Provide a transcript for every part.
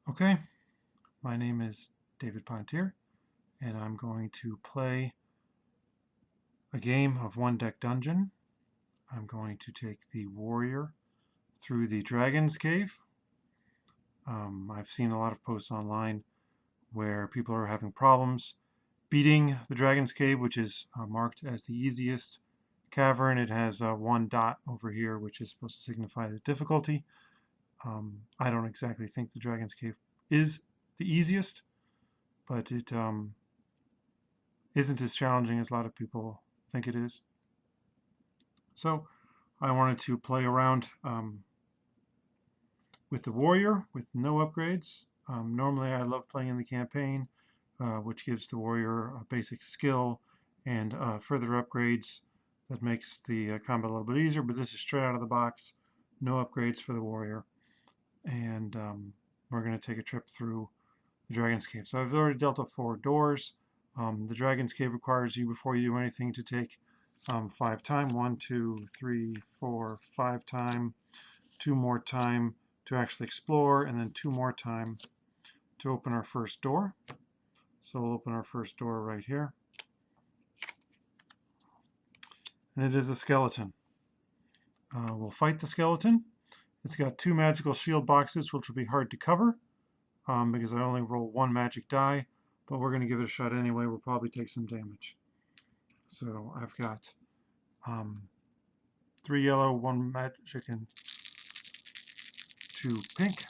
Okay, my name is David Pontier, and I'm going to play a game of One Deck Dungeon. I'm going to take the warrior through the Dragon's Cave. I've seen a lot of posts online where people are having problems beating the Dragon's Cave, which is marked as the easiest cavern. It has one dot over here, which is supposed to signify the difficulty. I don't exactly think the Dragon's Cave is the easiest, but it isn't as challenging as a lot of people think it is. So I wanted to play around with the warrior with no upgrades. Normally I love playing in the campaign, which gives the warrior a basic skill and further upgrades that makes the combat a little bit easier, but this is straight out of the box, no upgrades for the warrior. And we're going to take a trip through the Dragon's Cave. So I've already dealt up 4 doors. The Dragon's Cave requires you, before you do anything, to take 5 time. 1, 2, 3, 4, 5 time. 2 more time to actually explore, and then 2 more time to open our first door. So we'll open our first door right here. And it is a skeleton. We'll fight the skeleton. It's got 2 magical shield boxes, which will be hard to cover because I only roll 1 magic die, but we're going to give it a shot anyway. We'll probably take some damage. So I've got 3 yellow, 1 magic, and 2 pink.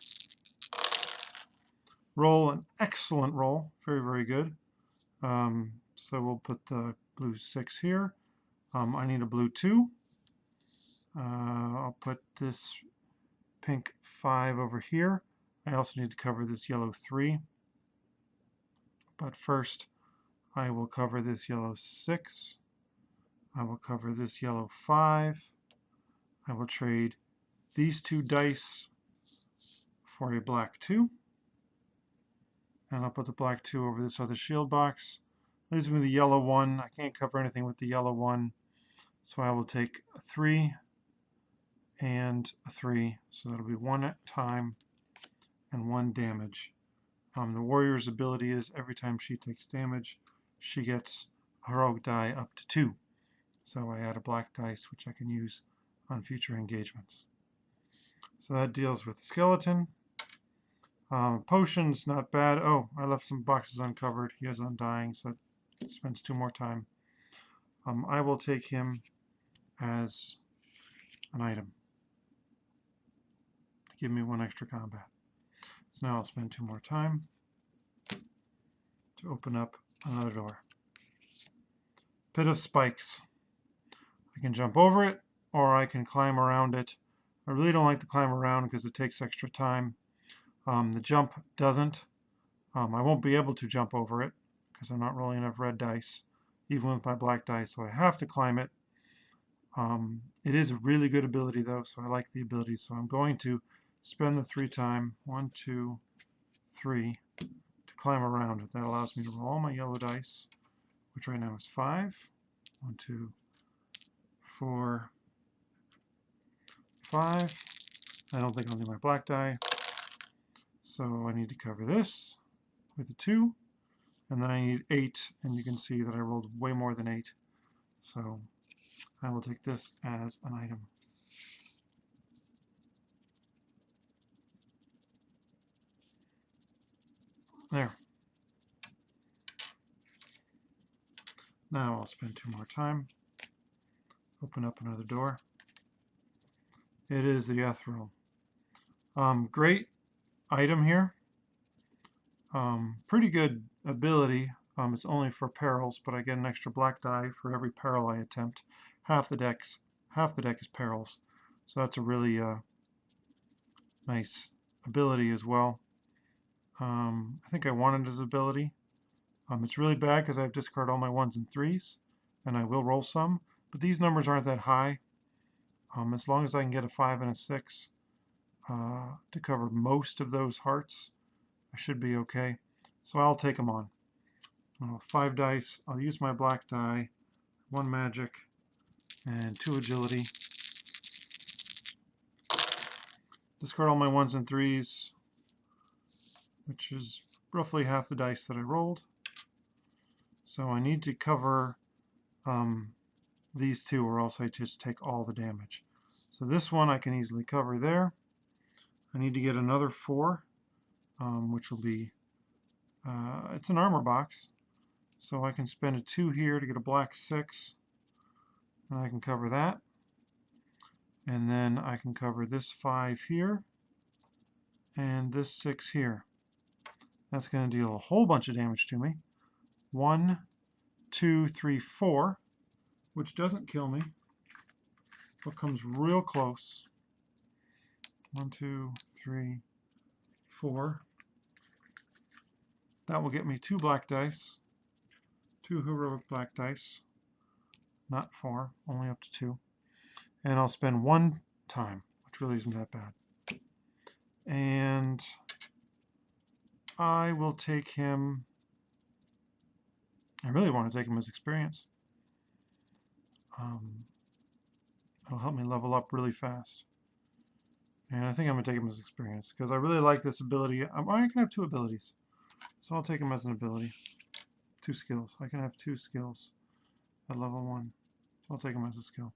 Roll an excellent roll. Very, very good. So we'll put the blue 6 here. I need a blue 2. I'll put this pink 5 over here. I also need to cover this yellow 3. But first, I will cover this yellow 6. I will cover this yellow 5. I will trade these 2 dice for a black 2. And I'll put the black 2 over this other shield box. Leaves me the yellow 1. I can't cover anything with the yellow 1. So I will take a 3 and a 3. So that'll be 1 time and 1 damage. The warrior's ability is every time she takes damage, she gets a heroic die up to 2. So I add a black dice, which I can use on future engagements. So that deals with the skeleton. Potions, not bad. Oh, I left some boxes uncovered. He has Undying, so it spends 2 more time. I will take him as an item to give me 1 extra combat. So now I'll spend 2 more time to open up another door. Pit of Spikes. I can jump over it, or I can climb around it. I really don't like to climb around because it takes extra time. The jump doesn't. I won't be able to jump over it because I'm not rolling enough red dice, even with my black dice, so I have to climb it. It is a really good ability though, so I like the ability. So I'm going to spend the 3 time, 1, 2, 3, to climb around it. That allows me to roll all my yellow dice, which right now is 5. 1, 2, 4, 5. I don't think I'll need my black die. So I need to cover this with a 2. And then I need 8, and you can see that I rolled way more than 8. So I will take this as an item. There. Now I'll spend 2 more time. Open up another door. It is the Ethereal. Great item here. Pretty good ability. It's only for perils, but I get an extra black die for every peril I attempt. Half the deck is perils, so that's a really nice ability as well. I think I wanted his ability. It's really bad because I have discard all my 1s and 3s, and I will roll some, but these numbers aren't that high. As long as I can get a 5 and a 6 to cover most of those hearts, I should be okay. So I'll take them on. 5 dice. I'll use my black die, 1 magic, and 2 agility. Discard all my 1s and 3s. which is roughly half the dice that I rolled. So I need to cover these two, or else I just take all the damage. So this one I can easily cover there. I need to get another 4, which will be, it's an armor box. So I can spend a 2 here to get a black 6, and I can cover that. And then I can cover this 5 here, and this 6 here. That's going to deal a whole bunch of damage to me. 1, 2, 3, 4, which doesn't kill me, but comes real close. 1, 2, 3, 4. That will get me 2 black dice, 2 heroic black dice, not 4, only up to 2. And I'll spend 1 time, which really isn't that bad. And I will take him, I really want to take him as experience. It'll help me level up really fast. And I think I'm going to take him as experience, because I really like this ability. I can have 2 abilities. So I'll take him as an ability. 2 skills. I can have 2 skills at level 1. So I'll take him as a skill.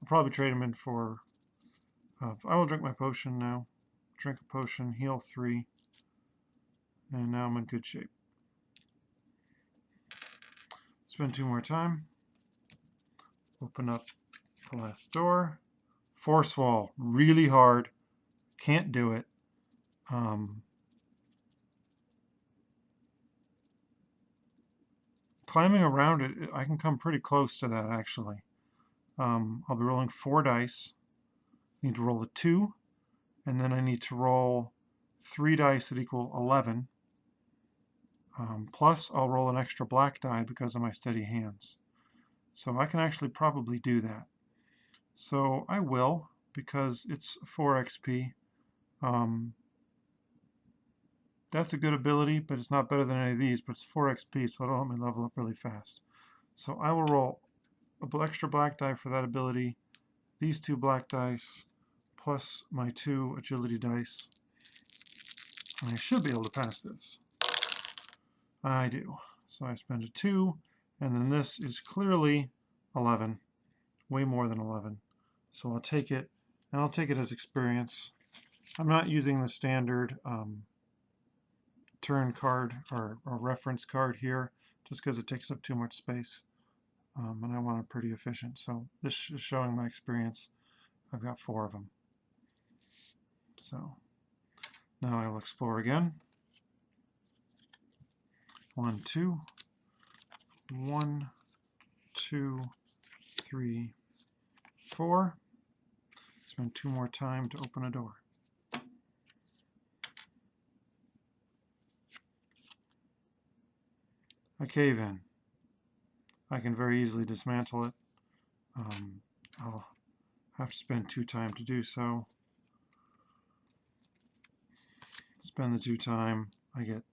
I'll probably trade him in for... I will drink my potion now. Drink a potion, heal 3. And now I'm in good shape. Spend 2 more time. Open up the last door. Force wall. Really hard. Can't do it. Climbing around it, I can come pretty close to that, actually. I'll be rolling 4 dice. I need to roll a 2, and then I need to roll 3 dice that equal 11. Plus, I'll roll an extra black die because of my steady hands. So I can actually probably do that. So I will, because it's 4 XP. That's a good ability, but it's not better than any of these, but it's 4 XP, so it'll help me level up really fast. So I will roll an extra black die for that ability, these 2 black dice, plus my 2 agility dice. And I should be able to pass this. I do. So I spend a 2, and then this is clearly 11, way more than 11. So I'll take it, and I'll take it as experience. I'm not using the standard turn card or reference card here, just because it takes up too much space, and I want it pretty efficient. So this is showing my experience. I've got 4 of them. So now I will explore again. 1, 2, 1, 2, 3, 4. Spend 2 more time to open a door. I cave in. I can very easily dismantle it. I'll have to spend 2 time to do so. Spend the 2 time. I get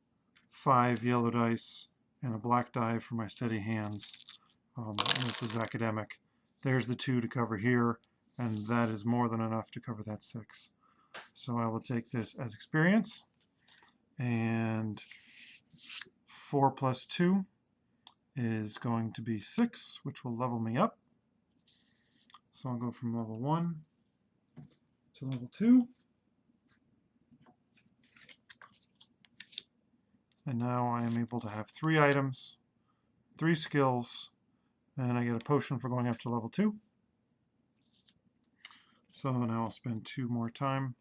5 yellow dice and a black die for my steady hands. And this is academic. There's the 2 to cover here, and that is more than enough to cover that 6. So I will take this as experience, and 4 plus 2 is going to be 6, which will level me up. So I'll go from level 1 to level 2. And now I am able to have 3 items, 3 skills, and I get a potion for going up to level 2. So now I'll spend 2 more time.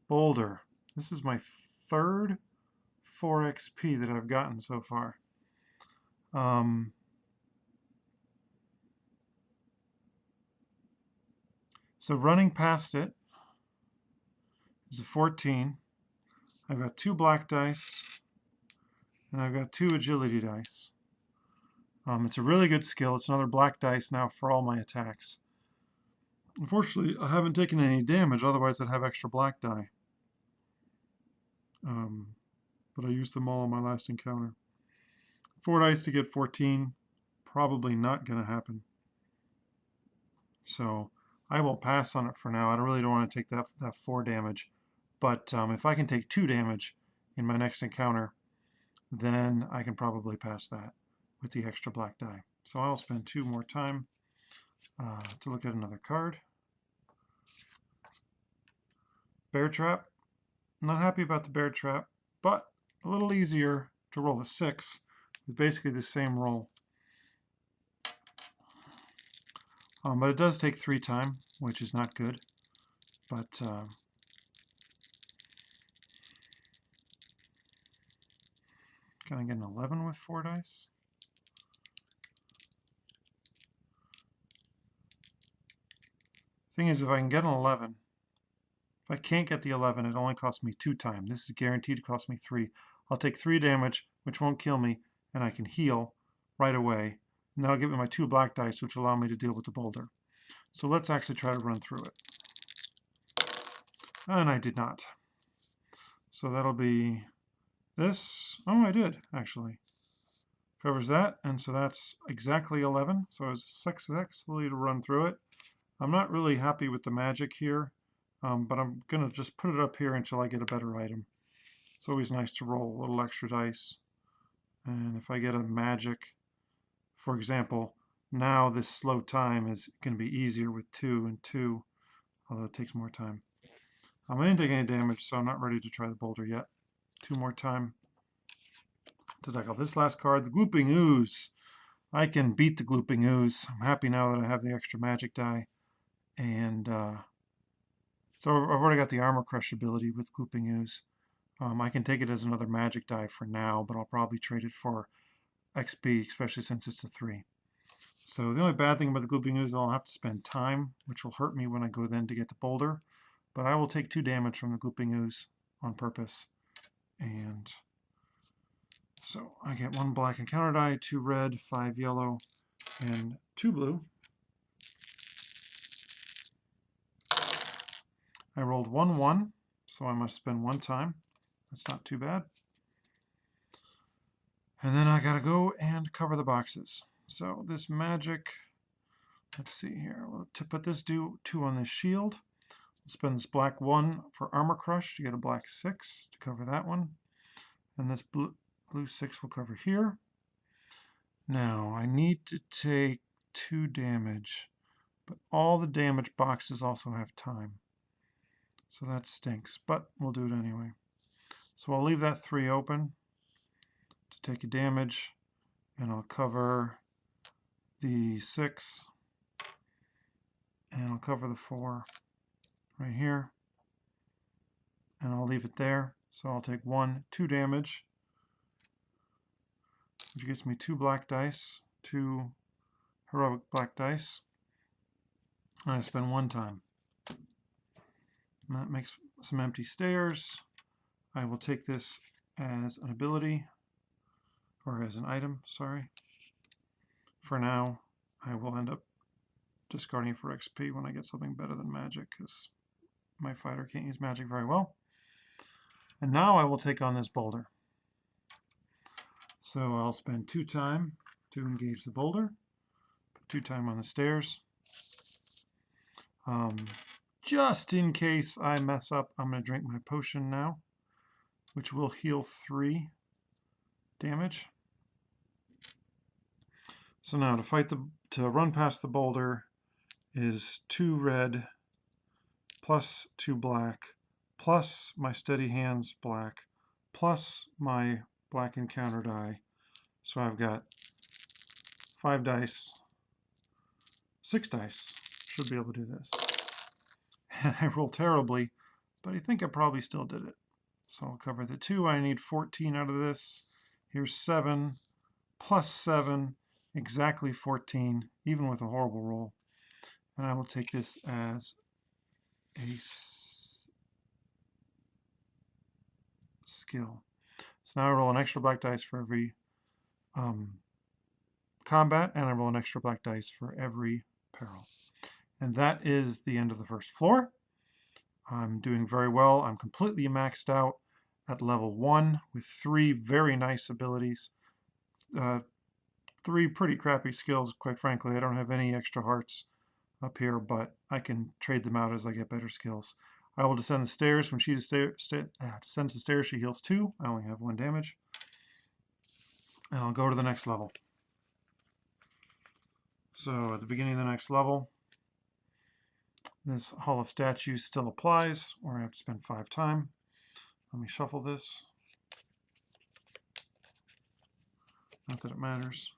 Boulder. This is my 3rd 4 XP that I've gotten so far. So running past it is a 14. I've got 2 black dice, and I've got 2 agility dice. It's a really good skill. It's another black dice now for all my attacks. Unfortunately, I haven't taken any damage, otherwise I'd have extra black die. But I used them all on my last encounter. 4 dice to get 14, probably not going to happen. So I will pass on it for now. I really don't want to take that 4 damage. But if I can take 2 damage in my next encounter, then I can probably pass that with the extra black die. So I'll spend 2 more time to look at another card. Bear Trap. Not happy about the Bear Trap, but a little easier to roll a 6 with basically the same roll. But it does take 3 time, which is not good. But can I get an 11 with 4 dice? Thing is, if I can get an 11, if I can't get the 11, it only costs me 2 time. This is guaranteed to cost me 3. I'll take 3 damage, which won't kill me, and I can heal right away. And that'll give me my 2 black dice, which will allow me to deal with the boulder. So let's actually try to run through it. And I did not. So that'll be this. Oh, I did, actually. Covers that, and so that's exactly 11. So I was successfully to run through it. I'm not really happy with the magic here, but I'm going to just put it up here until I get a better item. It's always nice to roll a little extra dice. And if I get a magic, for example, now this slow time is going to be easier with 2 and 2, although it takes more time. I didn't take any damage, so I'm not ready to try the boulder yet. 2 more time to tackle this last card, the Glooping Ooze. I can beat the Glooping Ooze. I'm happy now that I have the extra magic die. And so I've already got the Armor Crush ability with Glooping Ooze. I can take it as another magic die for now, but I'll probably trade it for XP, especially since it's a 3. So the only bad thing about the Glooping Ooze is I'll have to spend time, which will hurt me when I go then to get the boulder. But I will take 2 damage from the Glooping Ooze on purpose. And so I get 1 black encounter die, 2 red, 5 yellow, and 2 blue. I rolled 1-1, so I must spend 1 time. That's not too bad. And then I gotta go and cover the boxes. So this magic, let's see here. Well, to put this 2 on this shield, I'll spend this black 1 for Armor Crush to get a black 6 to cover that one. And this blue 6 will cover here. Now I need to take 2 damage, but all the damage boxes also have time. So that stinks, but we'll do it anyway. So I'll leave that 3 open to take a damage, and I'll cover the 6, and I'll cover the 4 right here, and I'll leave it there. So I'll take 2 damage, which gets me 2 black dice, 2 heroic black dice, and I spend 1 time. And that makes some empty stairs. I will take this as an ability, or as an item, sorry. For now, I will end up discarding for XP when I get something better than magic, because my fighter can't use magic very well. And now I will take on this boulder. So I'll spend 2 time to engage the boulder, put 2 time on the stairs. Just in case I mess up, I'm going to drink my potion now, which will heal 3 damage. So now to run past the boulder is 2 red plus 2 black plus my steady hands black plus my black encounter die. So I've got 5 dice, 6 dice. Should be able to do this. And I rolled terribly, but I think I probably still did it. So I'll cover the 2. I need 14 out of this. Here's 7 plus 7, exactly 14, even with a horrible roll. And I will take this as a skill. So now I roll an extra black dice for every combat, and I roll an extra black dice for every peril. And that is the end of the first floor. I'm doing very well. I'm completely maxed out at level 1 with 3 very nice abilities. 3 pretty crappy skills, quite frankly. I don't have any extra hearts. up here, but I can trade them out as I get better skills. I will descend the stairs. When she descends the stairs, she heals 2. I only have 1 damage. And I'll go to the next level. So at the beginning of the next level, this Hall of Statues still applies, or I have to spend 5 time. Let me shuffle this. Not that it matters.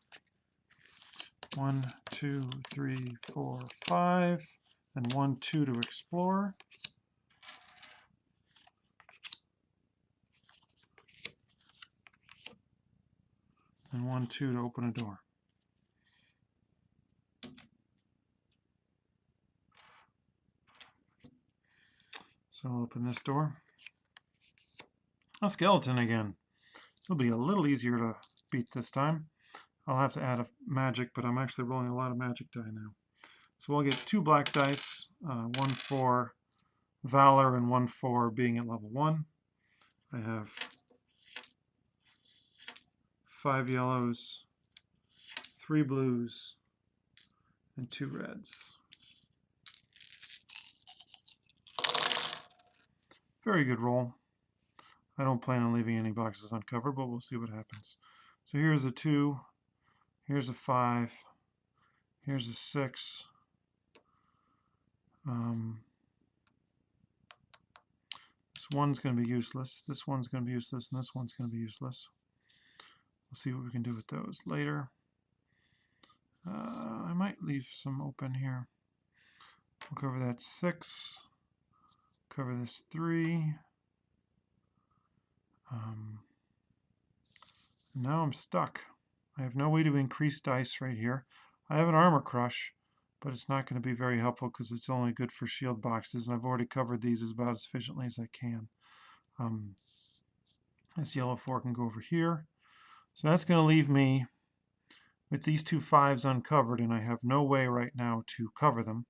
1, 2, 3, 4, 5, and 1, 2 to explore. And 1, 2 to open a door. So I'll open this door. A skeleton again. It'll be a little easier to beat this time. I'll have to add a magic, but I'm actually rolling a lot of magic die now. So we'll get 2 black dice, 1 for Valor and 1 for being at level 1. I have 5 yellows, 3 blues, and 2 reds. Very good roll. I don't plan on leaving any boxes uncovered, but we'll see what happens. So here's a 2, here's a 5, here's a 6. This one's going to be useless, this one's going to be useless, and this one's going to be useless. We'll see what we can do with those later. I might leave some open here. We'll cover that 6, cover this 3. Now I'm stuck. I have no way to increase dice right here. I have an armor crush, but it's not going to be very helpful because it's only good for shield boxes, and I've already covered these about as efficiently as I can. This yellow 4 can go over here. So that's going to leave me with these 2 5s uncovered, and I have no way right now to cover them.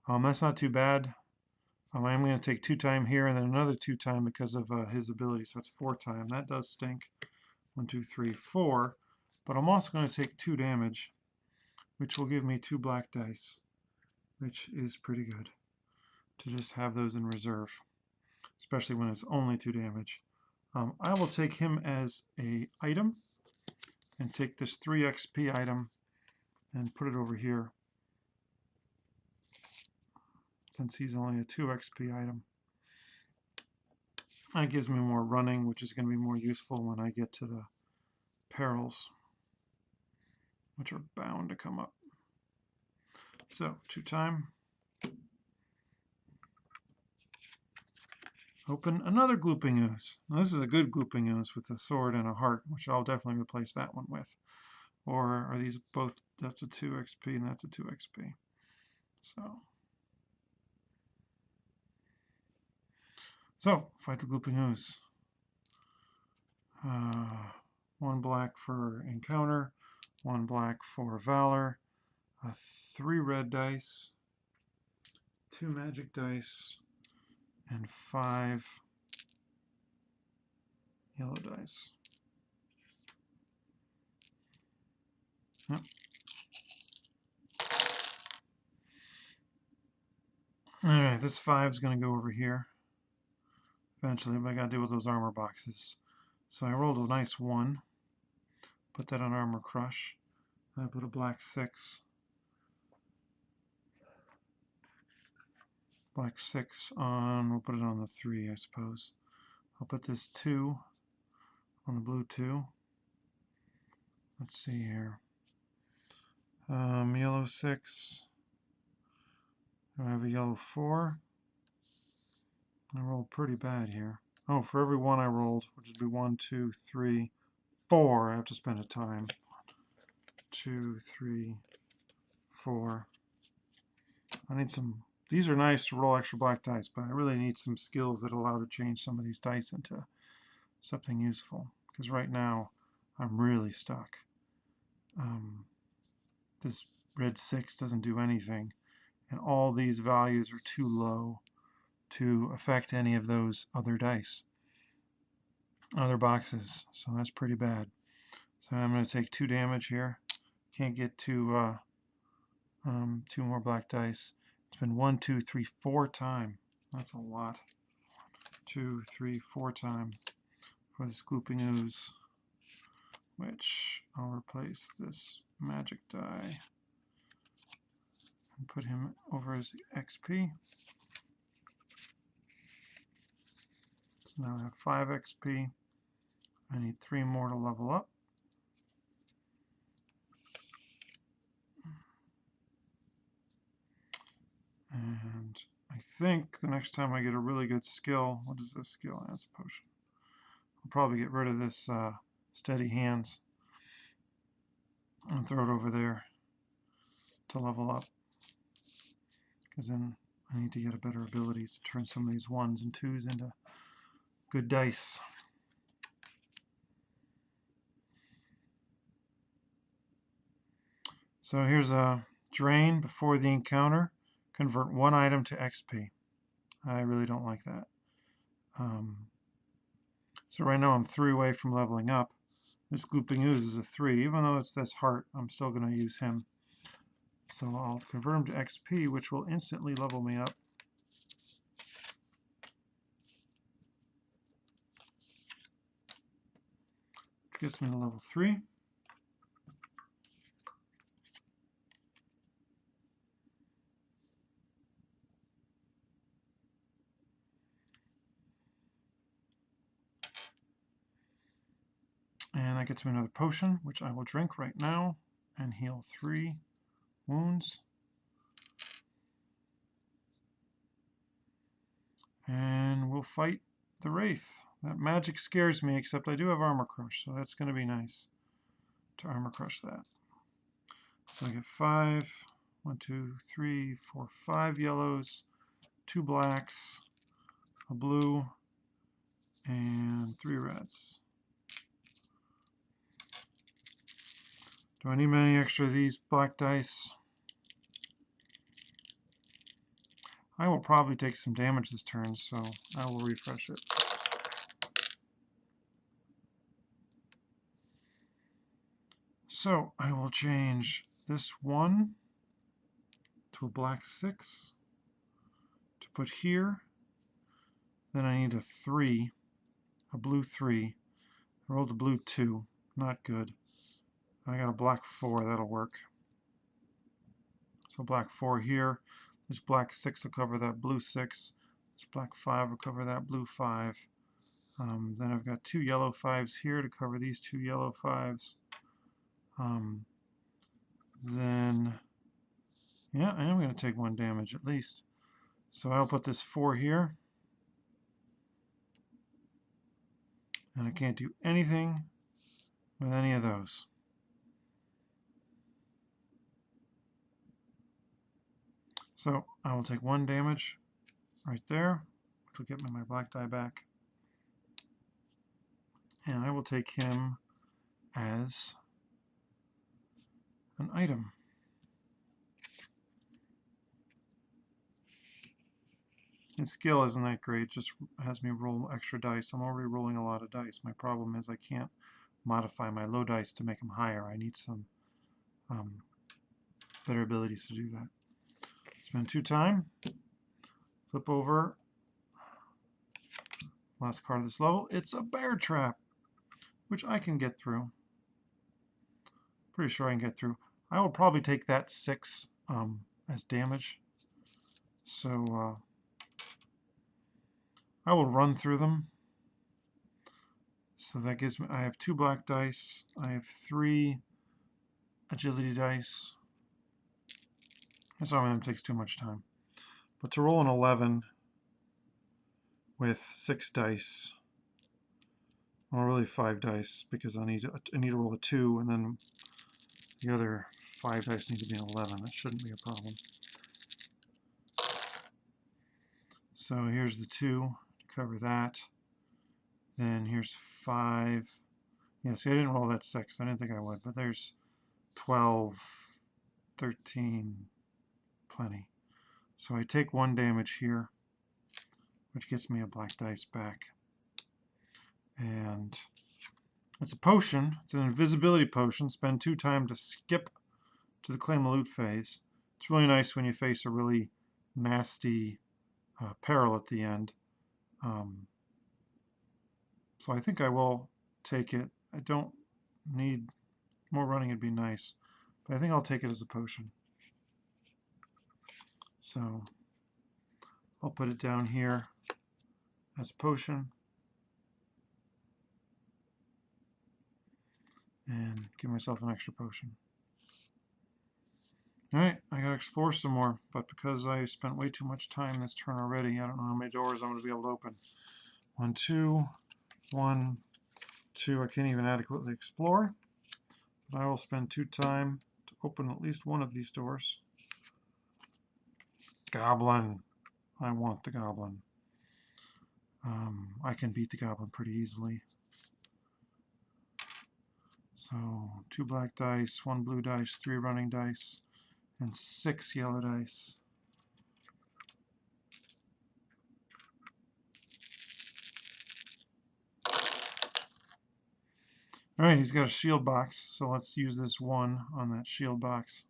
That's not too bad. I'm going to take 2 time here and then another 2 time because of his ability, so it's 4 time. That does stink. 1, 2, 3, 4. But I'm also going to take 2 damage, which will give me 2 black dice, which is pretty good to just have those in reserve, especially when it's only 2 damage. I will take him as a item and take this 3 XP item and put it over here, since he's only a 2 XP item. That gives me more running, which is going to be more useful when I get to the perils, which are bound to come up. So 2 time. Open another Glooping Ooze. Now, this is a good Glooping Ooze with a sword and a heart, which I'll definitely replace that one with. Or are these both? That's a 2 XP and that's a 2 XP. So fight the Glooping Ooze. 1 black for encounter, 1 black for valor, 3 red dice, 2 magic dice, and 5 yellow dice. Yep. Alright, this 5 is going to go over here eventually, but I got to deal with those armor boxes. So I rolled a nice 1, put that on armor crush, and I put a black 6. Black 6 on, we'll put it on the 3, I suppose. I'll put this 2 on the blue 2. Let's see here. Yellow 6. I have a yellow 4. I rolled pretty bad here. Oh, for every 1 I rolled, which would be 1, 2, 3, 4, I have to spend a time. 2, 3, 4. I need some. These are nice to roll extra black dice, but I really need some skills that allow to change some of these dice into something useful. Because right now, I'm really stuck. This red 6 doesn't do anything, and all these values are too low to affect any of those other dice, other boxes. So that's pretty bad. So I'm going to take 2 damage here. Can't get to 2 more black dice. It's been 1, 2, 3, 4 time. That's a lot. 2, 3, 4 time for this Glooping Ooze, which I'll replace this magic die and put him over as XP. So now I have 5 XP. I need 3 more to level up. And I think the next time I get a really good skill, what is this skill? That's a potion. I'll probably get rid of this Steady Hands and throw it over there to level up. Because then I need to get a better ability to turn some of these 1s and 2s into good dice. So here's a drain before the encounter. Convert 1 item to XP. I really don't like that. So right now I'm 3 away from leveling up. This Glooping Ooze is a 3. Even though it's this heart, I'm still going to use him. So I'll convert him to XP, which will instantly level me up. Which gets me to level 3. And that gets me another potion, which I will drink right now and heal 3 wounds. And we'll fight the Wraith. That magic scares me, except I do have Armor Crush, so that's going to be nice to Armor Crush that. So I get 5, 1, 2, 3, 4, 5 yellows, 2 blacks, a blue, and 3 reds. Do I need any extra of these black dice? I will probably take some damage this turn, so I will refresh it. So I will change this 1 to a black 6 to put here. Then I need a 3, a blue 3. I rolled a blue 2, not good. I got a black 4, that'll work. So black 4 here. This black 6 will cover that blue 6. This black 5 will cover that blue 5. Then I've got 2 yellow 5s here to cover these 2 yellow 5s. Then, yeah, I am going to take 1 damage at least. So I'll put this 4 here. And I can't do anything with any of those. So I will take 1 damage right there, which will get me my black die back. And I will take him as an item. His skill isn't that great, just has me roll extra dice. I'm already rolling a lot of dice. My problem is I can't modify my low dice to make them higher. I need some better abilities to do that. Spend 2 time, flip over, last card of this level. It's a bear trap, which I can get through. Pretty sure I can get through. I will probably take that 6 as damage. So I will run through them. So that gives me, I have 2 black dice. I have 3 agility dice. Some of them takes too much time. But to roll an 11 with 6 dice, well, really 5 dice, because I need to roll a 2, and then the other 5 dice need to be an 11. That shouldn't be a problem. So here's the 2 to cover that. Then here's 5. Yeah, see, I didn't roll that 6. I didn't think I would, but there's 12, 13, plenty. So I take 1 damage here, which gets me a black dice back. And it's a potion. It's an invisibility potion. Spend 2 time to skip to the claim the loot phase. It's really nice when you face a really nasty peril at the end. So I think I will take it. I don't need more running, it'd be nice. But I think I'll take it as a potion. So I'll put it down here as a potion. And give myself an extra potion. Alright, I gotta explore some more, but because I spent way too much time this turn already, I don't know how many doors I'm going to be able to open. 1, 2, 1, 2. I can't even adequately explore, but I will spend 2 time to open at least one of these doors. Goblin. I want the goblin. I can beat the goblin pretty easily. So 2 black dice, 1 blue dice, 3 running dice, and 6 yellow dice. Alright, he's got a shield box, so let's use this 1 on that shield box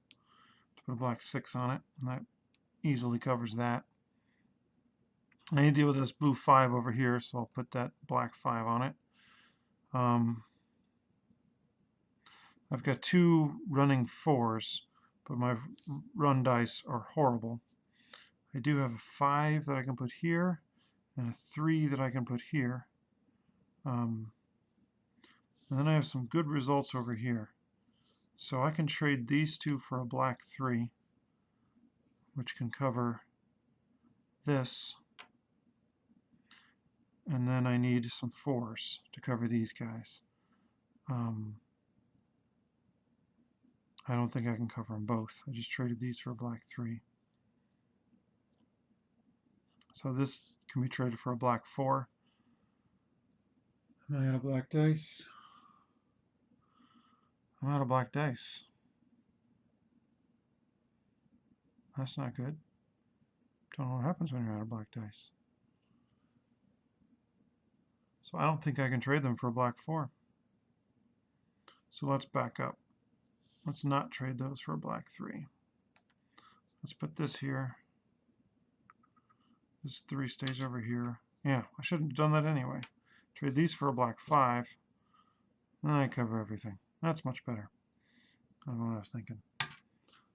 to put a black 6 on it, and that easily covers that. I need to deal with this blue 5 over here, so I'll put that black 5 on it. I've got 2 running 4s, but my run dice are horrible. I do have a 5 that I can put here, and a 3 that I can put here. And then I have some good results over here. So I can trade these 2 for a black 3, which can cover this. And then I need some 4s to cover these guys. I don't think I can cover them both. I just traded these for a black 3. So this can be traded for a black 4. And I got a black dice. I'm out of black dice. That's not good. Don't know what happens when you're out of black dice. So I don't think I can trade them for a black 4. So let's back up. Let's not trade those for a black 3. Let's put this here. This 3 stays over here. Yeah, I shouldn't have done that anyway. Trade these for a black 5. And then I cover everything. That's much better. I don't know what I was thinking.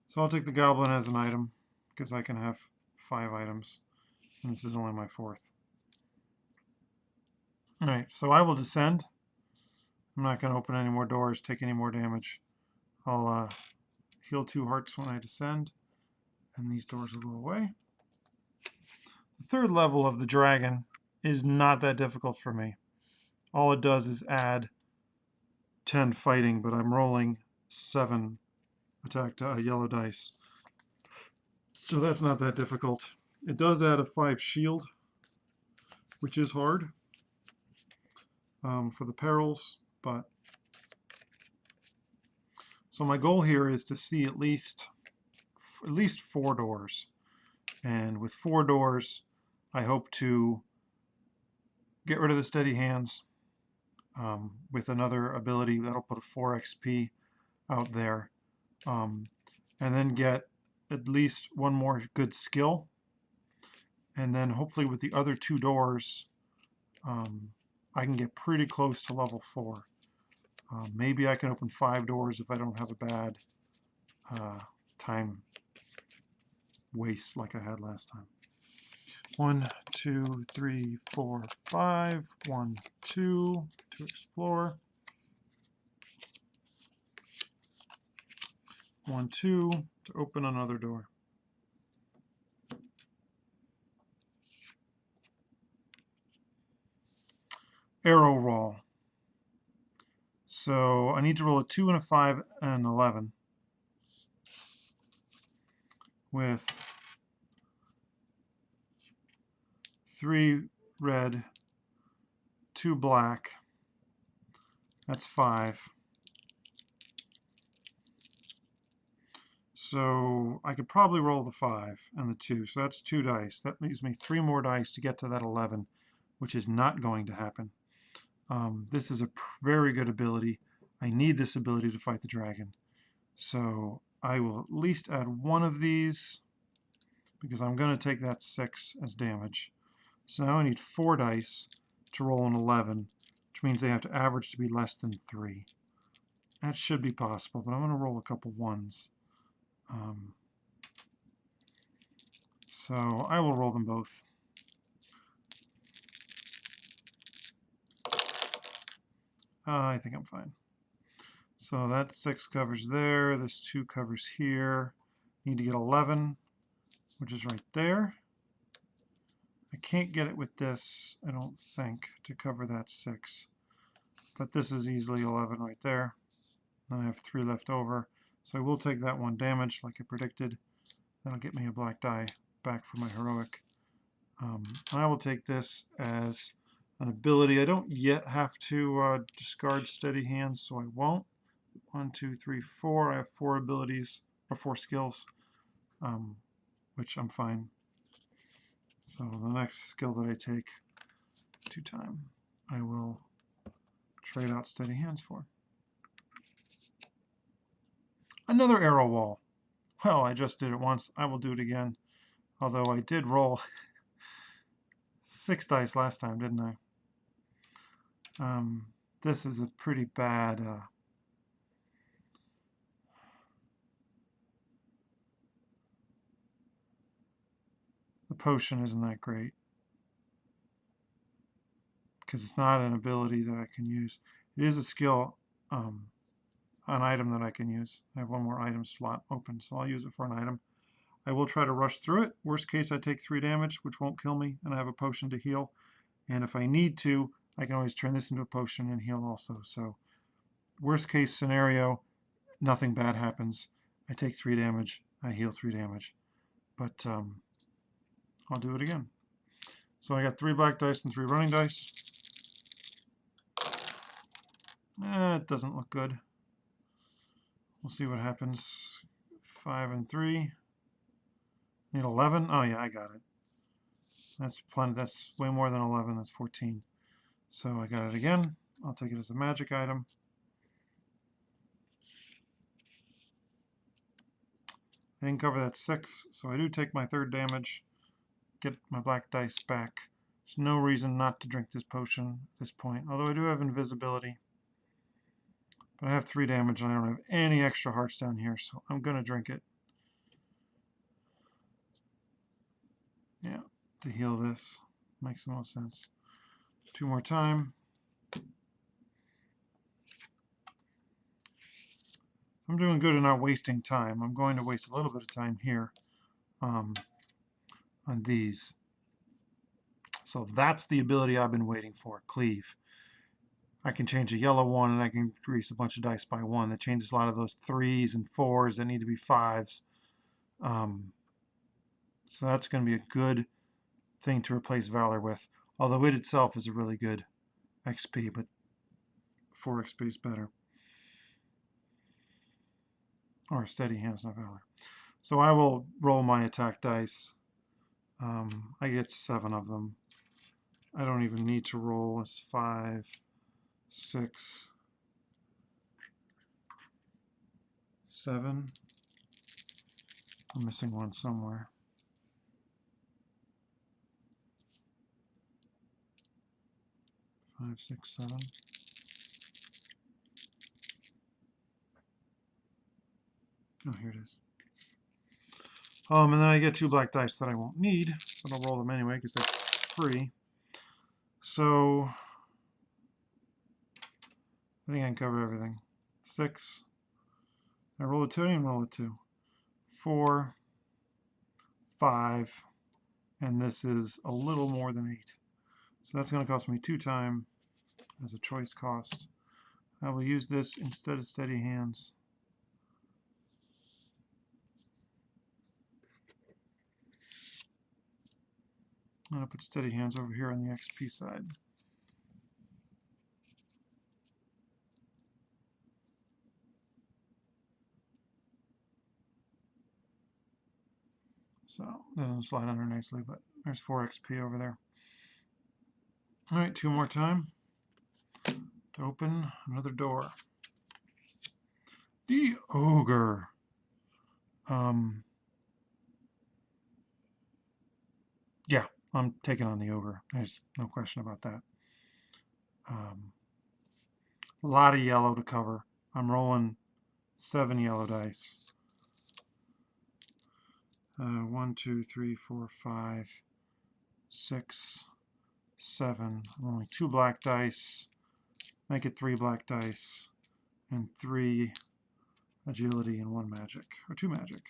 So I'll take the goblin as an item, because I can have 5 items. And this is only my 4th. Alright, so I will descend. I'm not going to open any more doors, take any more damage. I'll heal 2 hearts when I descend, and these doors will go away. The 3rd level of the dragon is not that difficult for me. All it does is add 10 fighting, but I'm rolling 7 attack yellow dice. So that's not that difficult. It does add a 5 shield, which is hard for the perils, but so my goal here is to see at least 4 doors. And with 4 doors, I hope to get rid of the steady hands with another ability that'll put a 4 XP out there. And then get at least 1 more good skill. And then hopefully with the other 2 doors, I can get pretty close to level 4. Maybe I can open 5 doors if I don't have a bad time waste like I had last time. 1, 2, 3, 4, 5. 1, 2 to explore. 1, 2 to open another door. Arrow roll. So I need to roll a 2 and a 5 and an 11 with 3 red, 2 black. That's 5. So I could probably roll the 5 and the 2. So that's 2 dice. That leaves me 3 more dice to get to that 11, which is not going to happen. This is a very good ability. I need this ability to fight the dragon. So I will at least add one of these because I'm going to take that 6 as damage. So now I need 4 dice to roll an 11, which means they have to average to be less than 3. That should be possible, but I'm going to roll a couple 1s. So I will roll them both. I think I'm fine. So that 6 covers there, this 2 covers here. Need to get 11, which is right there. I can't get it with this, I don't think, to cover that 6. But this is easily 11 right there. Then I have 3 left over. So I will take that 1 damage like I predicted. That'll get me a black die back for my heroic. And I will take this as an ability. I don't yet have to discard steady hands, so I won't. 1, 2, 3, 4. I have 4 abilities, or 4 skills, which I'm fine. So the next skill that I take 2 time, I will trade out steady hands for. Another arrow wall. Well, I just did it once. I will do it again. Although I did roll 6 dice last time, didn't I? This is a pretty bad the potion isn't that great because it's not an ability that I can use. It is a skill, an item that I can use. I have 1 more item slot open, so I'll use it for an item. I will try to rush through it. Worst case, I take 3 damage, which won't kill me, and I have a potion to heal. And if I need to, I can always turn this into a potion and heal also. So worst case scenario, nothing bad happens. I take 3 damage, I heal 3 damage. But I'll do it again. So I got 3 black dice and 3 running dice. It doesn't look good. We'll see what happens. 5 and 3. Need 11. Oh yeah, I got it. That's plenty. That's way more than 11. That's 14. So I got it again. I'll take it as a magic item. I didn't cover that 6, so I do take my 3rd damage. Get my black dice back. There's no reason not to drink this potion at this point, although I do have invisibility. But I have 3 damage and I don't have any extra hearts down here, so I'm going to drink it. Yeah, to heal this. Makes the most sense. 2 more time. I'm doing good and not wasting time. I'm going to waste a little bit of time here on these. So that's the ability I've been waiting for, Cleave. I can change a yellow 1 and I can increase a bunch of dice by 1. That changes a lot of those 3s and 4s that need to be 5s. So that's going to be a good thing to replace Valor with. Although it itself is a really good XP, but 4 XP is better. Or steady hands, not Valor. So I will roll my attack dice. I get 7 of them. I don't even need to roll. It's 5, 6, 7. I'm missing 1 somewhere. 5, 6, 7. Oh, here it is. And then I get 2 black dice that I won't need, but I'll roll them anyway because they're free. So I think I can cover everything. 6. I roll a 2, I didn't roll a 2. 4, 5, and this is a little more than 8. So that's going to cost me 2 time as a choice cost. I will use this instead of steady hands. I'm going to put steady hands over here on the XP side. So that doesn't slide under nicely, but there's 4 XP over there. All right, 2 more time to open another door. The Ogre. Yeah, I'm taking on the ogre. There's no question about that. A lot of yellow to cover. I'm rolling 7 yellow dice. 1, 2, 3, 4, 5, 6, 7. Only 2 black dice. Make it 3 black dice. And 3 agility and 1 magic. Or 2 magic,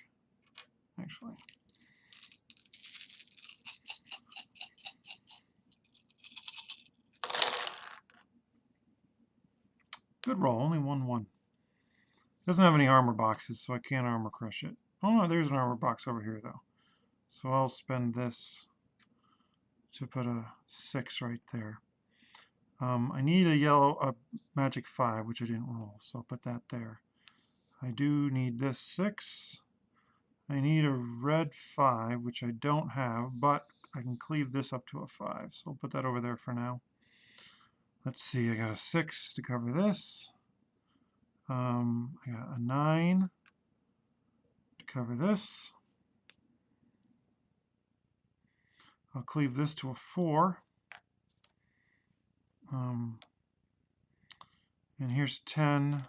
actually. Good roll. Only 1, 1. Doesn't have any armor boxes, so I can't armor crush it. Oh no, there's an armor box over here, though. So I'll spend this to put a 6 right there. I need a magic 5, which I didn't roll, so I'll put that there. I do need this 6. I need a red 5, which I don't have, but I can cleave this up to a 5, so I'll put that over there for now. Let's see, I got a 6 to cover this. I got a 9 to cover this. I'll cleave this to a 4. And here's 10,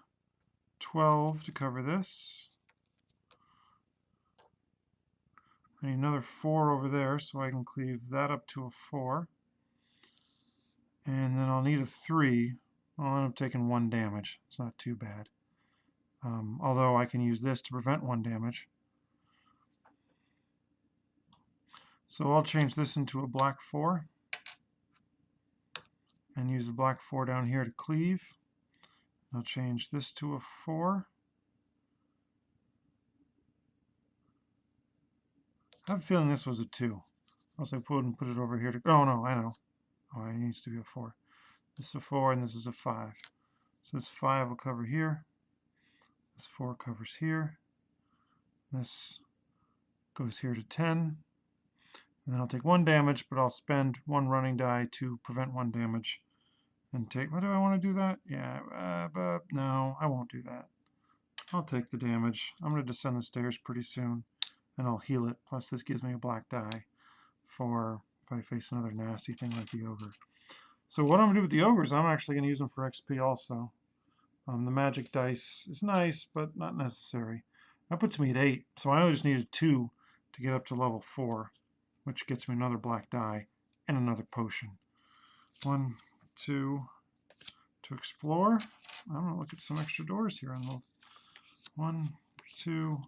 12 to cover this. I need another 4 over there, so I can cleave that up to a 4. And then I'll need a 3. I'll end up taking 1 damage. It's not too bad. Although I can use this to prevent 1 damage. So I'll change this into a black 4. And use the black 4 down here to cleave. I'll change this to a 4. I have a feeling this was a 2. Else I wouldn't put it over here to... Oh, no, I know. Oh, it needs to be a 4. This is a 4, and this is a 5. So this 5 will cover here. This 4 covers here. This goes here to 10. And then I'll take 1 damage, but I'll spend 1 running die to prevent 1 damage. And take... What do I want to do that? Yeah, but no, I won't do that. I'll take the damage. I'm going to descend the stairs pretty soon. And I'll heal it. Plus this gives me a black die for if I face another nasty thing like the ogre. So what I'm going to do with the ogres, I'm actually going to use them for XP also. The magic dice is nice, but not necessary. That puts me at 8, so I only just needed 2 to get up to level 4, which gets me another black die and another potion. 1, 2, to explore. I'm going to look at some extra doors here on those. 1, 2,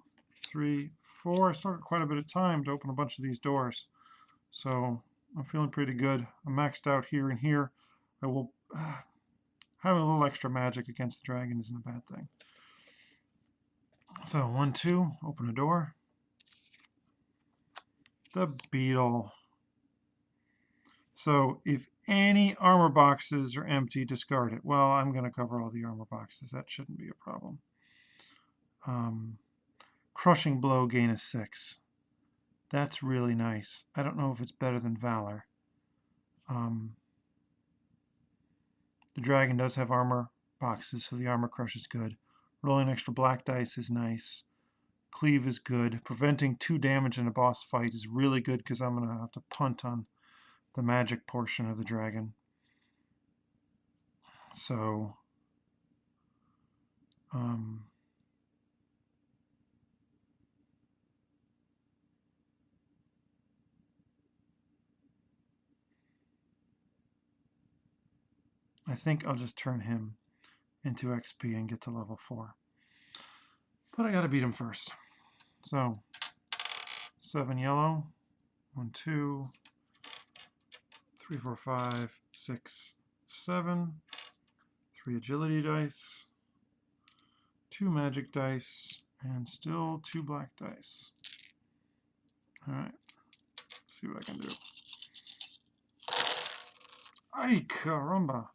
3, 4. I still got quite a bit of time to open a bunch of these doors. So I'm feeling pretty good. I'm maxed out here and here. I will having a little extra magic against the dragon isn't a bad thing. So 1, 2, open a door. The beetle. So if any armor boxes are empty, discard it. Well, I'm going to cover all the armor boxes. That shouldn't be a problem. Crushing blow, gain a 6. That's really nice. I don't know if it's better than Valor. The dragon does have armor boxes, so the armor crush is good. Rolling extra black dice is nice. Cleave is good. Preventing 2 damage in a boss fight is really good because I'm going to have to punt on the magic portion of the dragon. So, I think I'll just turn him into XP and get to level 4. But I got to beat him first. So, 7 yellow. 1, 2, 3, 4, 5, 6, 7. 3 agility dice. 2 magic dice. And still 2 black dice. Alright. Let's see what I can do. Ay, caramba.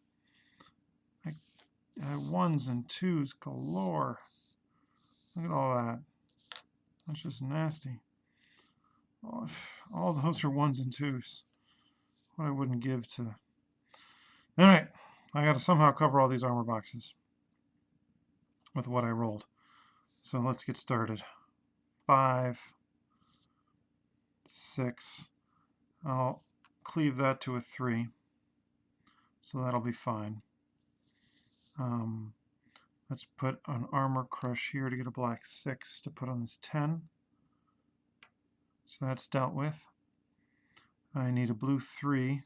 I have 1s and 2s galore. Look at all that. That's just nasty. Oh, all those are 1s and 2s. What I wouldn't give to... Alright. I got to somehow cover all these armor boxes with what I rolled. So let's get started. 5, 6. I'll cleave that to a 3, so that'll be fine. Let's put an armor crush here to get a black 6 to put on this 10. So that's dealt with. I need a blue 3.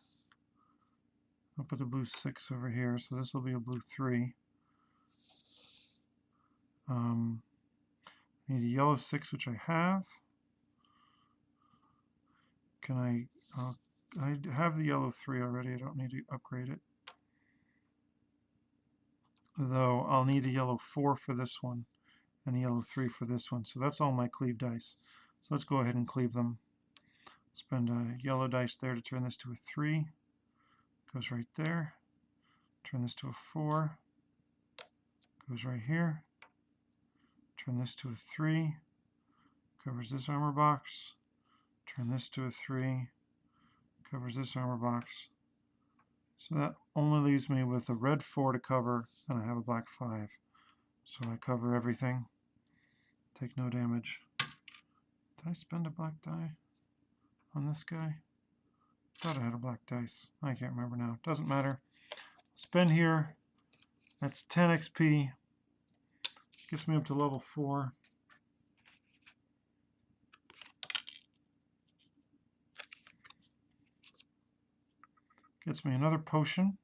I'll put the blue 6 over here, so this will be a blue 3. I need a yellow 6, which I have. Can I have the yellow 3 already. I don't need to upgrade it. Though I'll need a yellow 4 for this one and a yellow 3 for this one. So that's all my cleave dice. So let's go ahead and cleave them. Spend a yellow dice there to turn this to a 3. Goes right there. Turn this to a 4. Goes right here. Turn this to a 3. Covers this armor box. Turn this to a 3. Covers this armor box. So that only leaves me with a red 4 to cover, and I have a black 5. So I cover everything. Take no damage. Did I spend a black die on this guy? Thought I had a black dice. I can't remember now. Doesn't matter. Spend here. That's 10 XP. Gets me up to level 4. Gets me another potion.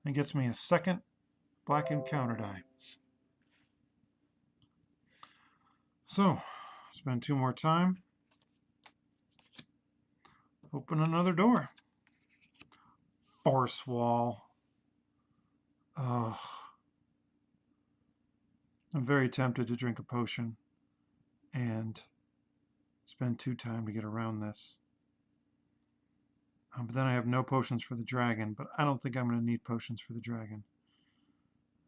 And gets me a second black encounter die. So, spend 2 more time. Open another door. Force wall. Ugh. I'm very tempted to drink a potion and spend 2 time to get around this. But then I have no potions for the dragon, but I don't think I'm going to need potions for the dragon.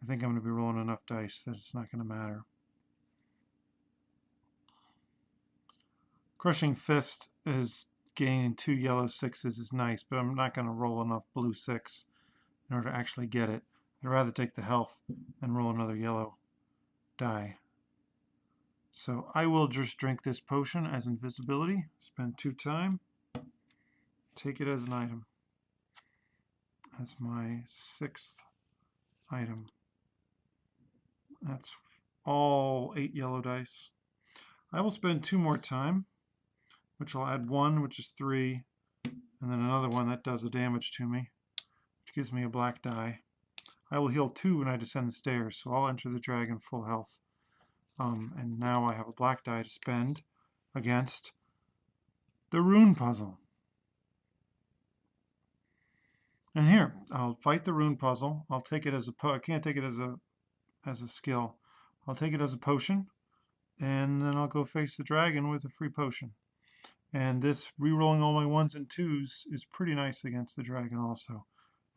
I think I'm going to be rolling enough dice that it's not going to matter. Crushing Fist is gaining 2 yellow 6s is nice, but I'm not going to roll enough blue 6 in order to actually get it. I'd rather take the health and roll another yellow die. So I will just drink this potion as invisibility, spend 2 time, take it as an item. That's my 6th item. That's all 8 yellow dice. I will spend 2 more time, which I'll add 1, which is 3, and then another one that does the damage to me, which gives me a black die. I will heal 2 when I descend the stairs, so I'll enter the dragon full health. And now I have a black die to spend against the rune puzzle. And here, I'll fight the rune puzzle. I'll take it as a I can't take it as a skill. I'll take it as a potion, and then I'll go face the dragon with a free potion. And this re-rolling all my 1s and 2s is pretty nice against the dragon also.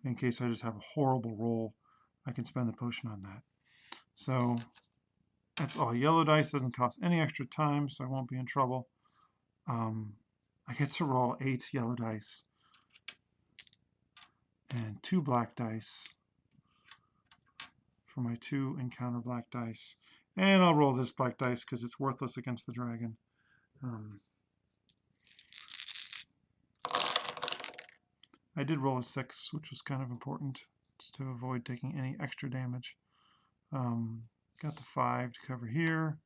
In case I just have a horrible roll, I can spend the potion on that. So that's all yellow dice, doesn't cost any extra time, so I won't be in trouble. I get to roll 8 yellow dice and 2 black dice for my 2 encounter black dice. And I'll roll this black dice because it's worthless against the dragon. I did roll a 6, which was kind of important, just to avoid taking any extra damage. Got the 5 to cover here,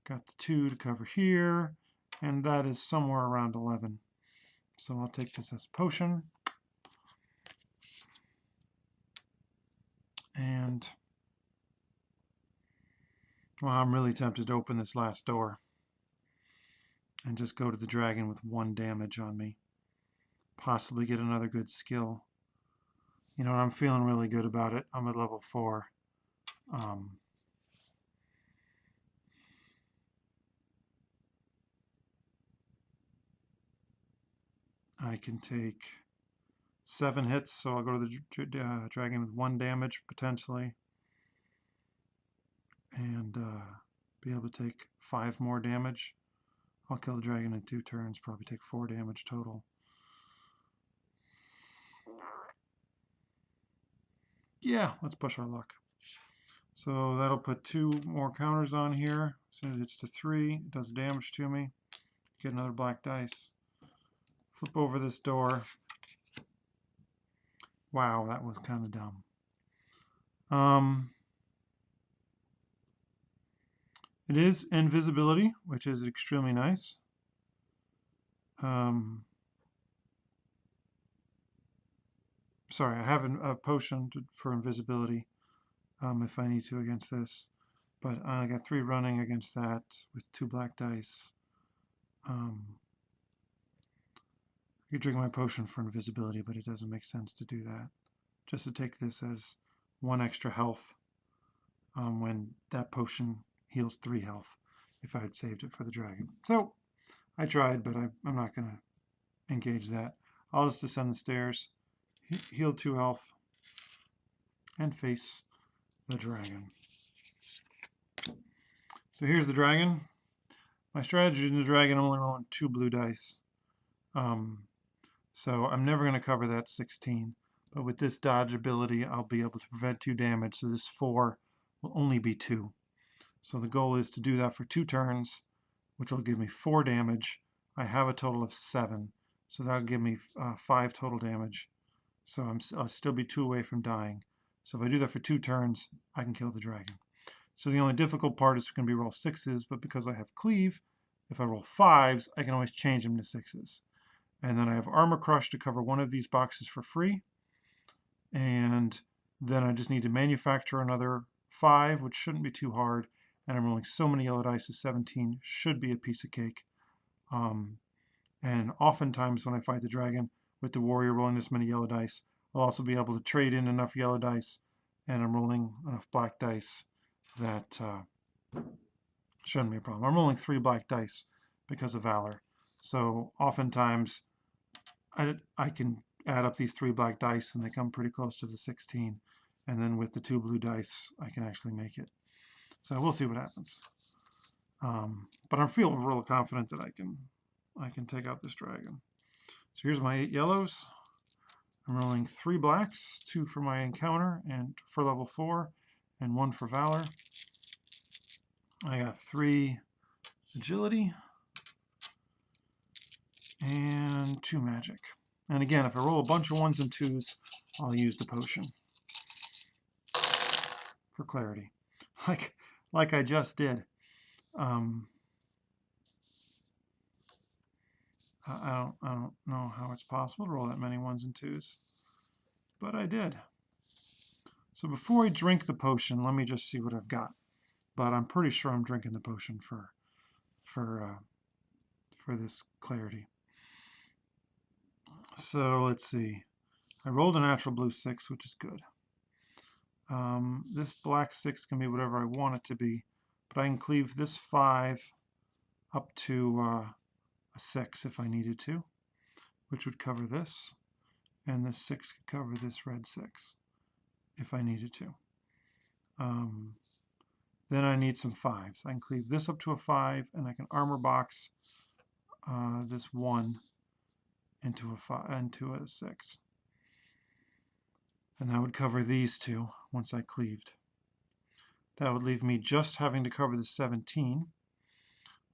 got the 2 to cover here, and that is somewhere around 11. So I'll take this as a potion. And, well, I'm really tempted to open this last door and just go to the dragon with 1 damage on me. Possibly get another good skill. You know, I'm feeling really good about it. I'm at level 4. I can take 7 hits, so I'll go to the dragon with 1 damage potentially, and be able to take 5 more damage. I'll kill the dragon in 2 turns, probably take 4 damage total. Yeah, let's push our luck. So that'll put 2 more counters on here. As soon as it's to 3, it does damage to me. Get another black dice. Flip over this door. Wow, that was kind of dumb. It is invisibility, which is extremely nice. Sorry, I have a potion for invisibility if I need to against this. But I got 3 running against that with 2 black dice. I could drink my potion for invisibility, but it doesn't make sense to do that. Just to take this as 1 extra health when that potion heals 3 health if I had saved it for the dragon. So I tried, but I'm not going to engage that. I'll just descend the stairs, heal 2 health, and face the dragon. So here's the dragon. My strategy in the dragon, I'm only rolling 2 blue dice. So I'm never going to cover that 16. But with this dodge ability, I'll be able to prevent 2 damage. So this 4 will only be 2. So the goal is to do that for 2 turns, which will give me 4 damage. I have a total of 7. So that'll give me 5 total damage. So I'll still be 2 away from dying. So if I do that for 2 turns, I can kill the dragon. So the only difficult part is going to be roll 6s, but because I have cleave, if I roll 5s, I can always change them to 6s. And then I have Armor Crush to cover one of these boxes for free. And then I just need to manufacture another 5, which shouldn't be too hard. And I'm rolling so many yellow dice, 17 should be a piece of cake. And oftentimes when I fight the dragon with the warrior rolling this many yellow dice, I'll also be able to trade in enough yellow dice, and I'm rolling enough black dice that shouldn't be a problem. I'm rolling 3 black dice because of Valor. So oftentimes I can add up these 3 black dice and they come pretty close to the 16. And then with the 2 blue dice, I can actually make it. So we'll see what happens. But I'm feeling real confident that I can take out this dragon. So here's my 8 yellows. I'm rolling 3 blacks, 2 for my encounter and for level 4, and 1 for Valor. I got 3 agility and 2 magic. And again, if I roll a bunch of 1s and 2s, I'll use the potion for clarity, like I just did. I don't know how it's possible to roll that many 1s and 2s, but I did. So before I drink the potion, let me just see what I've got. But I'm pretty sure I'm drinking the potion for this clarity. So let's see. I rolled a natural blue 6, which is good. This black 6 can be whatever I want it to be, but I can cleave this 5 up to a 6 if I needed to, which would cover this, and this 6 could cover this red 6 if I needed to. Then I need some 5s. I can cleave this up to a 5, and I can armor box this 1 into a 6. And that would cover these 2 once I cleaved. That would leave me just having to cover the 17.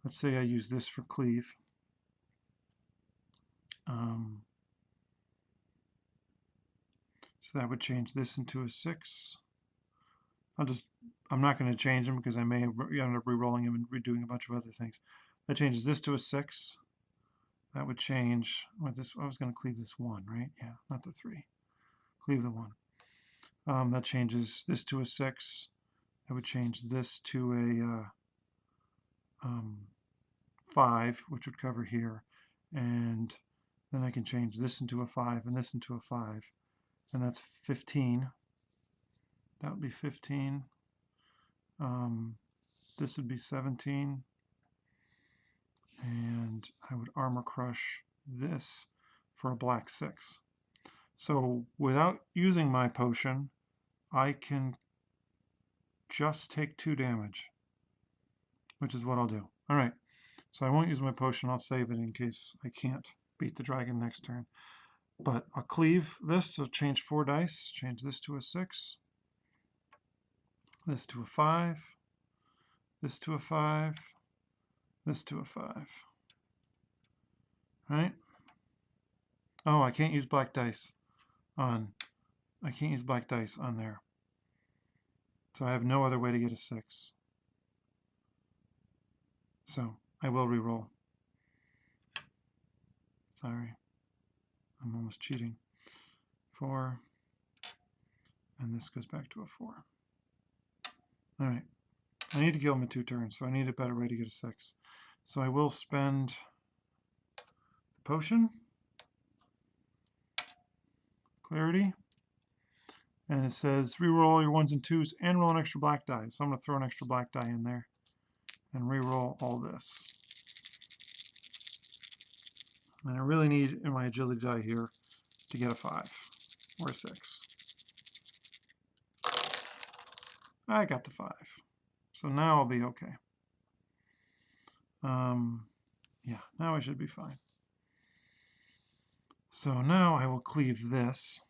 Let's say I use this for cleave. So that would change this into a 6. I'm not going to change them because I may end up re-rolling them and redoing a bunch of other things. That changes this to a 6. That would change, I was going to cleave this 1, right? Yeah, not the 3. Cleave the 1. That changes this to a 6. That would change this to a 5, which would cover here. And then I can change this into a 5 and this into a 5. And that's 15. That would be 15. This would be 17. And I would armor crush this for a black 6. So without using my potion, I can just take 2 damage, which is what I'll do. All right, so I won't use my potion. I'll save it in case I can't beat the dragon next turn. But I'll cleave this, so change 4 dice, change this to a 6. this to a 5, this to a 5, this to a 5. Right? Oh, I can't use black dice on there. So I have no other way to get a 6. So I will re-roll. Sorry. I'm almost cheating. 4. And this goes back to a 4. All right. I need to kill him in 2 turns, so I need a better way to get a 6. So I will spend the potion, clarity, and it says reroll all your 1s and 2s and roll an extra black die. So I'm going to throw an extra black die in there and reroll all this. And I really need in my agility die here to get a 5 or a 6. I got the 5. So now I'll be okay. Yeah, now I should be fine. So now I will cleave this.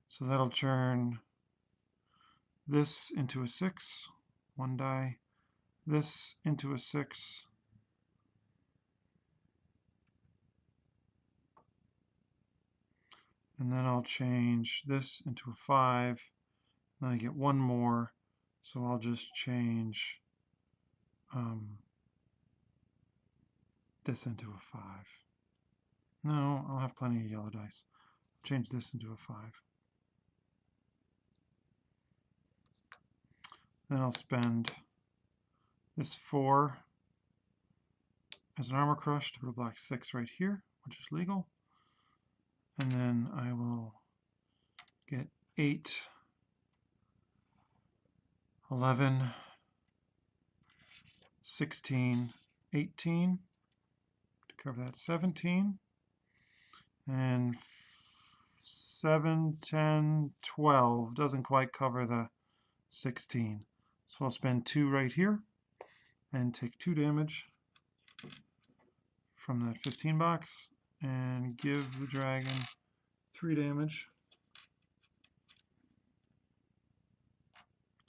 So that'll turn this into a 6, 1 die, this into a 6, and then I'll change this into a 5, then I get 1 more, so I'll just change this into a 5. No, I'll have plenty of yellow dice. Change this into a 5. Then I'll spend this 4 as an armor crush to put a black 6 right here, which is legal. And then I will get 8, 11, 16, 18 to cover that 17, and 7, 10, 12 doesn't quite cover the 16. So I'll spend 2 right here and take 2 damage from that 15 box and give the dragon 3 damage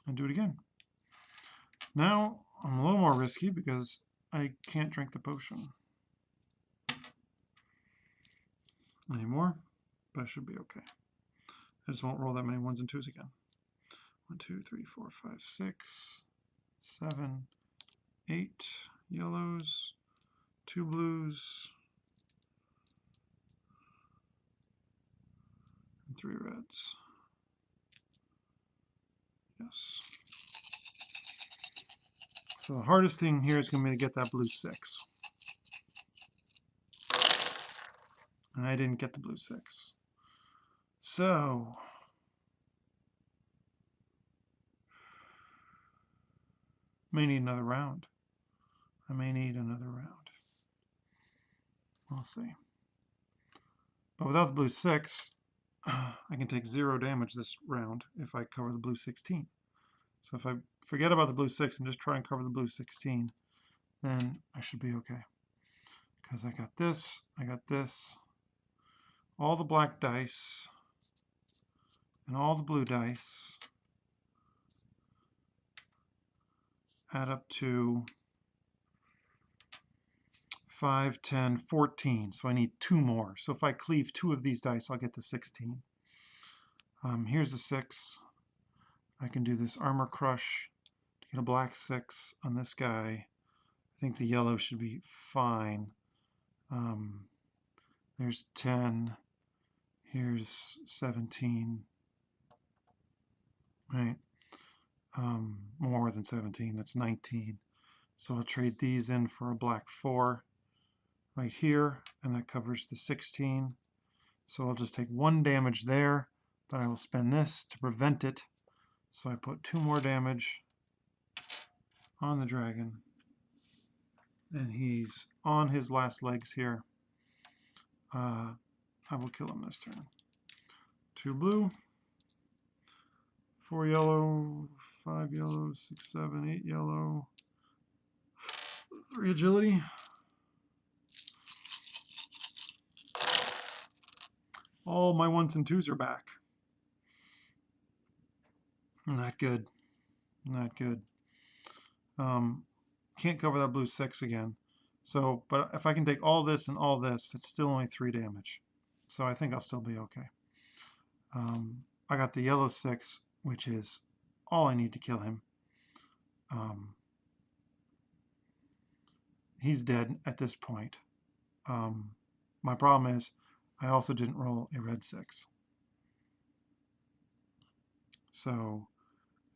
and do it again. Now I'm a little more risky because I can't drink the potion anymore, but I should be okay. I just won't roll that many 1s and 2s again. 1, 2, 3, 4, 5, 6, 7, 8 yellows, 2 blues, and 3 reds. Yes. So the hardest thing here is going to be to get that blue 6. And I didn't get the blue 6. So may need another round. I may need another round. We'll see. But without the blue 6, I can take 0 damage this round if I cover the blue 16. So if I forget about the blue 6 and just try and cover the blue 16, then I should be okay. Because I got this, all the black dice, and all the blue dice add up to 5, 10, 14. So I need 2 more. So if I cleave 2 of these dice, I'll get the 16. Here's a 6. I can do this armor crush to get a black 6 on this guy. I think the yellow should be fine. There's 10. Here's 17. Right. More than 17. That's 19. So I'll trade these in for a black 4 right here, and that covers the 16. So I'll just take 1 damage there, but I will spend this to prevent it. So I put 2 more damage on the dragon, and he's on his last legs here. I will kill him this turn. 2 blue, 4 yellow, 5 yellow, 6, 7, 8 yellow, 3 agility. All my 1s and 2s are back. Not good. Not good. Can't cover that blue 6 again. So, but if I can take all this and all this, it's still only 3 damage. So I think I'll still be okay. I got the yellow 6, which is all I need to kill him. He's dead at this point. My problem is I also didn't roll a red 6. So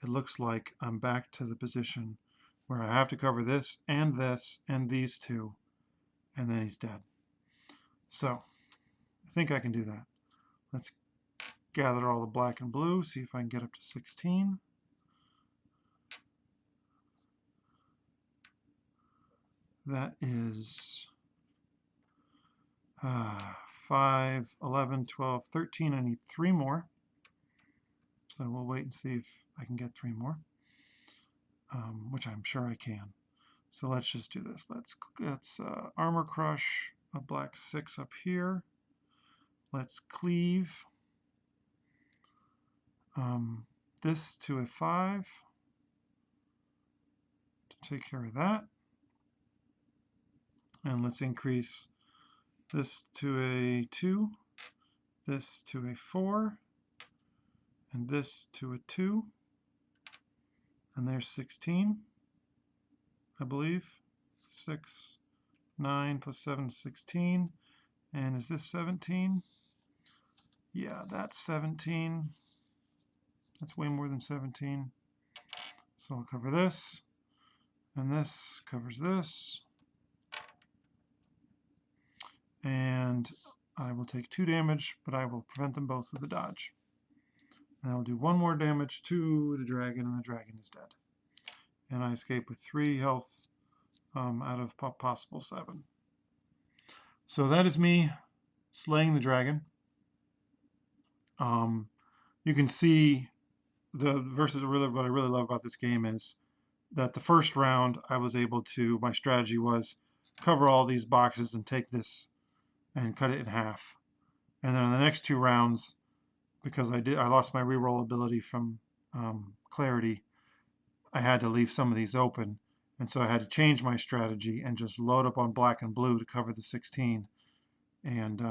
it looks like I'm back to the position where I have to cover this and these two, and then he's dead. So I think I can do that. Let's gather all the black and blue, see if I can get up to 16. That is 5, 11, 12, 13. I need 3 more. So we'll wait and see if I can get 3 more, which I'm sure I can. So let's just do this. Let's armor crush a black 6 up here. Let's cleave this to a 5 to take care of that. And let's increase this to a 2, this to a 4, and this to a 2. And there's 16, I believe. 6, 9 plus 7 is 16. And is this 17? Yeah, that's 17. That's way more than 17. So I'll cover this, and this covers this. And I will take 2 damage, but I will prevent them both with a dodge. And I'll do 1 more damage to the dragon, and the dragon is dead. And I escape with 3 health out of possible 7. So that is me slaying the dragon. You can see what I really love about this game is that the first round I was able to, my strategy was cover all these boxes and take this and cut it in half. And then in the next 2 rounds, because I lost my reroll ability from Clarity, I had to leave some of these open. And so I had to change my strategy and just load up on black and blue to cover the 16. And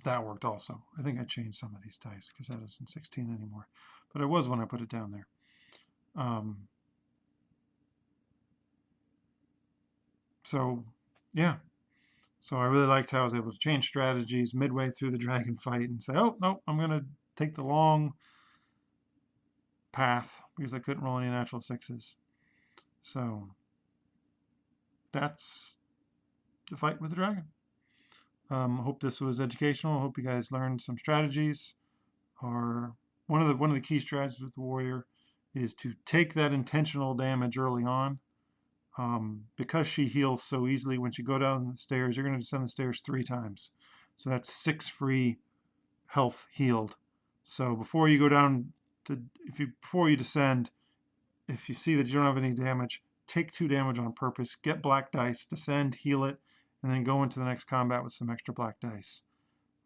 that worked also. I think I changed some of these dice because that isn't 16 anymore. But it was when I put it down there. So, yeah. So I really liked how I was able to change strategies midway through the dragon fight and say, oh, no, I'm going to take the long path because I couldn't roll any natural 6s. So that's the fight with the dragon. Hope this was educational. Hope you guys learned some strategies. Or one of the key strategies with the warrior is to take that intentional damage early on. Because she heals so easily when she go down the stairs, you're going to descend the stairs 3 times. So that's 6 free health healed. So before you go down before you descend, if you see that you don't have any damage, take 2 damage on purpose, get black dice, descend, heal it, and then go into the next combat with some extra black dice.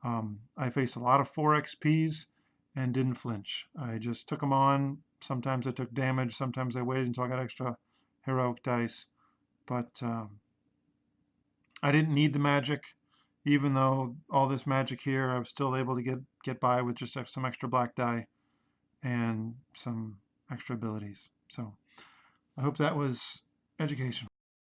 I faced a lot of 4 XPs and didn't flinch. I just took them on. Sometimes I took damage. Sometimes I waited until I got extra heroic dice. But I didn't need the magic. Even though all this magic here, I was still able to get by with just some extra black die and some extra abilities. So I hope that was educational.